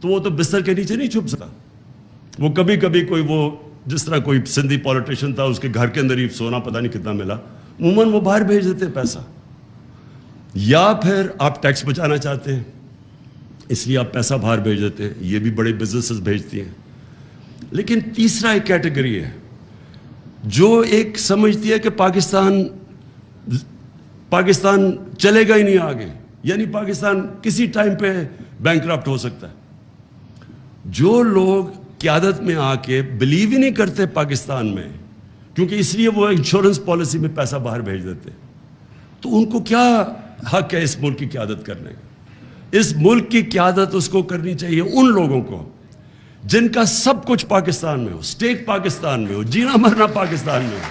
تو وہ تو بستر کے نیچے نہیں چھپ سکتا. وہ کبھی کبھی کوئی وہ جس طرح کوئی سندھی پولیٹیشین تھا, اس کے گھر کے اندر ہی سونا پتہ نہیں کتنا ملا, عموماً وہ باہر بھیج دیتے ہیں پیسہ. یا پھر آپ ٹیکس بچانا چاہتے ہیں اس لیے آپ پیسہ باہر بھیج دیتے ہیں, یہ بھی بڑے بزنسز بھیجتی ہیں. لیکن تیسرا ایک کیٹیگری ہے جو ایک سمجھتی ہے کہ پاکستان چلے گا ہی نہیں آگے, یعنی پاکستان کسی ٹائم پہ بینکرپٹ ہو سکتا ہے. جو لوگ قیادت میں آ کے بلیو ہی نہیں کرتے پاکستان میں, کیونکہ اس لیے وہ انشورنس پالیسی میں پیسہ باہر بھیج دیتے, تو ان کو کیا حق ہے اس ملک کی قیادت کرنے کا؟ اس ملک کی قیادت اس کو کرنی چاہیے ان لوگوں کو جن کا سب کچھ پاکستان میں ہو, سٹیک پاکستان میں ہو, جینا مرنا پاکستان میں ہو.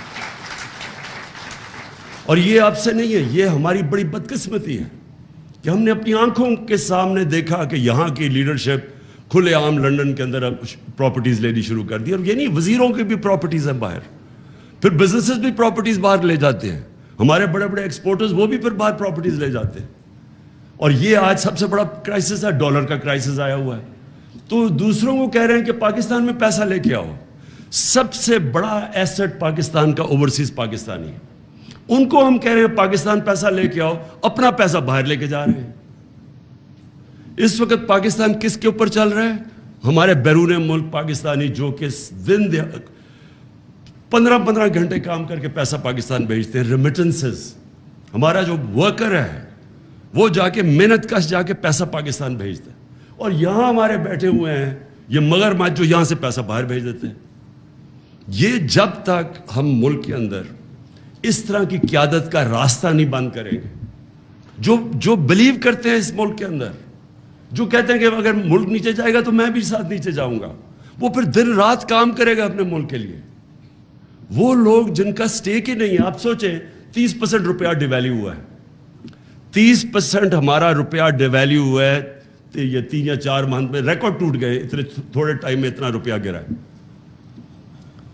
اور یہ آپ سے نہیں ہے, یہ ہماری بڑی بدقسمتی ہے کہ ہم نے اپنی آنکھوں کے سامنے دیکھا کہ یہاں کی لیڈرشپ کھلے عام لنڈن کے اندر پراپرٹیز لینی شروع کر دی. اور یہ نہیں, وزیروں کی بھی پراپرٹیز ہیں باہر, پھر بزنسز بھی پراپرٹیز باہر لے جاتے ہیں, ہمارے بڑے بڑے ایکسپورٹرز وہ بھی پھر باہر پراپرٹیز لے جاتے ہیں. اور یہ آج سب سے بڑا کرائسس ہے, ڈالر کا کرائسس آیا ہوا ہے. تو دوسروں کو کہہ رہے ہیں کہ پاکستان میں پیسہ لے کے آؤ. سب سے بڑا ایسٹ پاکستان کا اوورسیز پاکستانی ہے, ان کو ہم کہہ رہے ہیں پاکستان پیسہ لے کے آؤ, اپنا پیسہ باہر لے کے جا رہے ہیں. اس وقت پاکستان کس کے اوپر چل رہا ہے؟ ہمارے بیرون ملک پاکستانی جو کہ دن 15 گھنٹے کام کر کے پیسہ پاکستان بھیجتے ہیں, ریمیٹنسز. ہمارا جو ورکر ہے وہ جا کے محنت کش جا کے پیسہ پاکستان بھیجتا ہے, اور یہاں ہمارے بیٹھے ہوئے ہیں یہ مگرمچھ جو یہاں سے پیسہ باہر بھیج دیتے ہیں. یہ جب تک ہم ملک کے اندر اس طرح کی قیادت کا راستہ نہیں بند کریں گے, جو بلیو کرتے ہیں اس ملک کے اندر, جو کہتے ہیں کہ اگر ملک نیچے جائے گا تو میں بھی ساتھ نیچے جاؤں گا, وہ پھر دن رات کام کرے گا اپنے ملک کے لیے. وہ لوگ جن کا سٹیک ہی نہیں ہے, آپ سوچیں 30% روپیہ ڈیویلیو ہوا ہے, 30% ہمارا روپیہ ڈیویلیو ہوا ہے, یہ 3 یا 4 ماہ میں ریکارڈ ٹوٹ گئے, اتنے تھوڑے ٹائم میں اتنا روپیہ گرا ہے.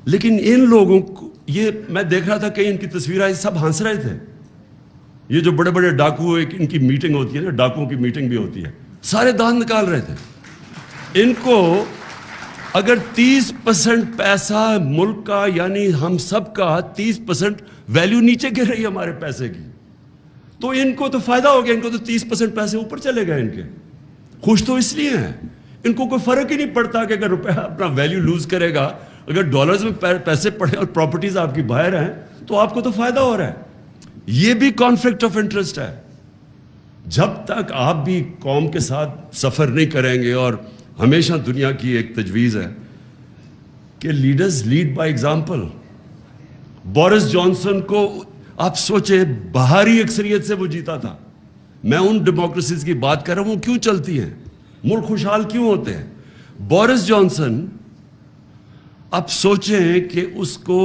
لیکن ان لوگوں کو, یہ میں دیکھ رہا تھا کہ ان کی تصویریں سب ہنس رہے تھے. یہ جو بڑے بڑے ڈاکو, ان کی میٹنگ ہوتی ہے نا, ڈاکوؤں کی میٹنگ بھی ہوتی ہے, سارے دانت نکال رہے تھے. ان کو اگر 30% پیسہ ملک کا, یعنی ہم سب کا 30% ویلیو نیچے گر رہی ہے ہمارے پیسے کی, تو ان کو تو فائدہ ہو گیا, ان کو تو 30% پیسے اوپر چلے گئے. ان کے خوش تو اس لیے ہیں, ان کو کوئی فرق ہی نہیں پڑتا کہ اگر روپیہ اپنا ویلیو لوز کرے گا, اگر ڈالرز میں پیسے پڑے اور پراپرٹیز آپ کی باہر ہیں تو آپ کو تو فائدہ ہو رہا ہے. یہ بھی کانفلکٹ آف انٹرسٹ ہے. جب تک آپ بھی قوم کے ساتھ سفر نہیں کریں گے, اور ہمیشہ دنیا کی ایک تجویز ہے کہ leaders lead by example. Boris Johnson کو آپ سوچیں, بہاری اکثریت سے وہ جیتا تھا. میں ان ڈیموکریسیز کی بات کر رہا ہوں, وہ کیوں چلتی ہیں, ملک خوشحال کیوں ہوتے ہیں. بورس جانسن آپ سوچیں کہ اس کو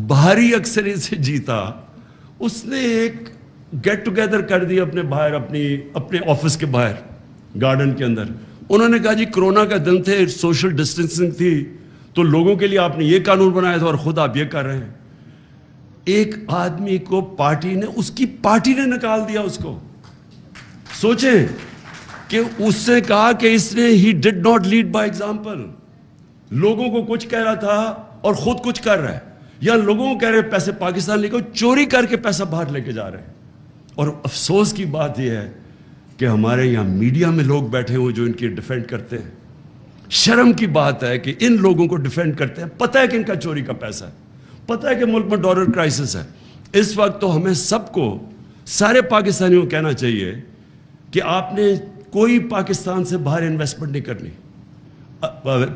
بہاری اکثریت سے جیتا, اس نے ایک گیٹ ٹوگیدر کر دی اپنے باہر, اپنے آفس کے باہر گارڈن کے اندر. انہوں نے کہا جی کرونا کا دن تھے, سوشل ڈسٹینسنگ تھی, تو لوگوں کے لیے آپ نے یہ قانون بنایا تھا اور خود آپ یہ کر رہے ہیں. ایک آدمی کو پارٹی نے, اس کی پارٹی نے نکال دیا اس کو. سوچیں کہ اس سے کہا کہ اس نے he did not lead by example. لوگوں کو کچھ کہہ رہا تھا اور خود کچھ کر رہا ہے, یا لوگوں کو کہہ رہے پیسے پاکستان لے کے, چوری کر کے پیسہ باہر لے کے جا رہے ہیں. اور افسوس کی بات یہ ہے کہ ہمارے یہاں میڈیا میں لوگ بیٹھے ہوئے جو ان کی ڈیفینڈ کرتے ہیں. شرم کی بات ہے کہ ان لوگوں کو ڈیفینڈ کرتے ہیں, پتہ ہے کہ ان کا چوری کا پیسہ ہے, پتہ ہے کہ ملک میں ڈالر کرائسس ہے. اس وقت تو ہمیں سب کو, سارے پاکستانیوں کو کہنا چاہیے کہ آپ نے کوئی پاکستان سے باہر انویسٹمنٹ نہیں کرنی,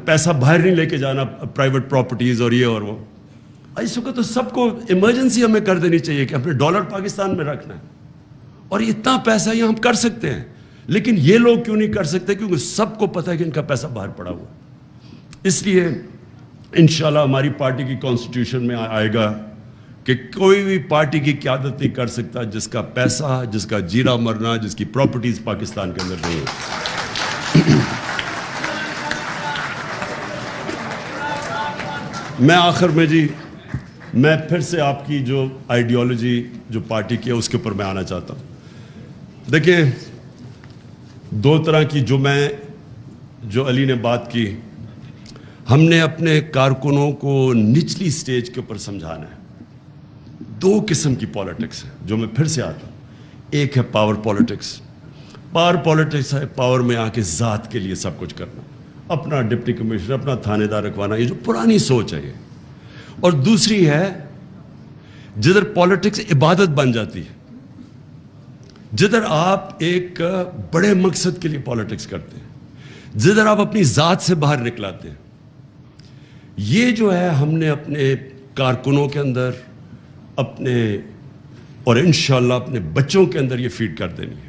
پیسہ باہر نہیں لے کے جانا, پرائیویٹ پراپرٹیز اور یہ اور وہ. اس وقت تو سب کو ایمرجنسی ہمیں کر دینی چاہیے کہ اپنے ڈالر پاکستان میں رکھنا ہے, اور اتنا پیسہ یہ ہم کر سکتے ہیں. لیکن یہ لوگ کیوں نہیں کر سکتے؟ کیونکہ سب کو پتہ ہے کہ ان کا پیسہ باہر پڑا ہوا. اس لیے انشاءاللہ ہماری پارٹی کی کانسٹیٹیوشن میں آئے گا کہ کوئی بھی پارٹی کی قیادت نہیں کر سکتا جس کا پیسہ, جس کا جینا مرنا, جس کی پراپرٹیز پاکستان کے اندر نہیں ہے. میں آخر میں جی, میں پھر سے آپ کی جو آئیڈیالوجی جو پارٹی کی ہے اس کے اوپر میں آنا چاہتا ہوں. دیکھیں, 2 طرح کی جو میں جو علی نے بات کی، ہم نے اپنے کارکنوں کو نچلی سٹیج کے اوپر سمجھانا ہے. دو قسم کی پالیٹکس ہے جو میں پھر سے آتا ہوں. ایک ہے پاور پالیٹکس. پاور پالیٹکس ہے پاور میں آ کے ذات کے لیے سب کچھ کرنا، اپنا ڈپٹی کمشنر، اپنا تھانے دار رکھوانا، یہ جو پرانی سوچ ہے یہ. اور دوسری ہے جدھر پالیٹکس عبادت بن جاتی ہے، جدھر آپ ایک بڑے مقصد کے لیے پالیٹکس کرتے ہیں، جدھر آپ اپنی ذات سے باہر نکلاتے ہیں. یہ جو ہے ہم نے اپنے کارکنوں کے اندر، اپنے اور انشاءاللہ اپنے بچوں کے اندر یہ فیڈ کر دینی ہے.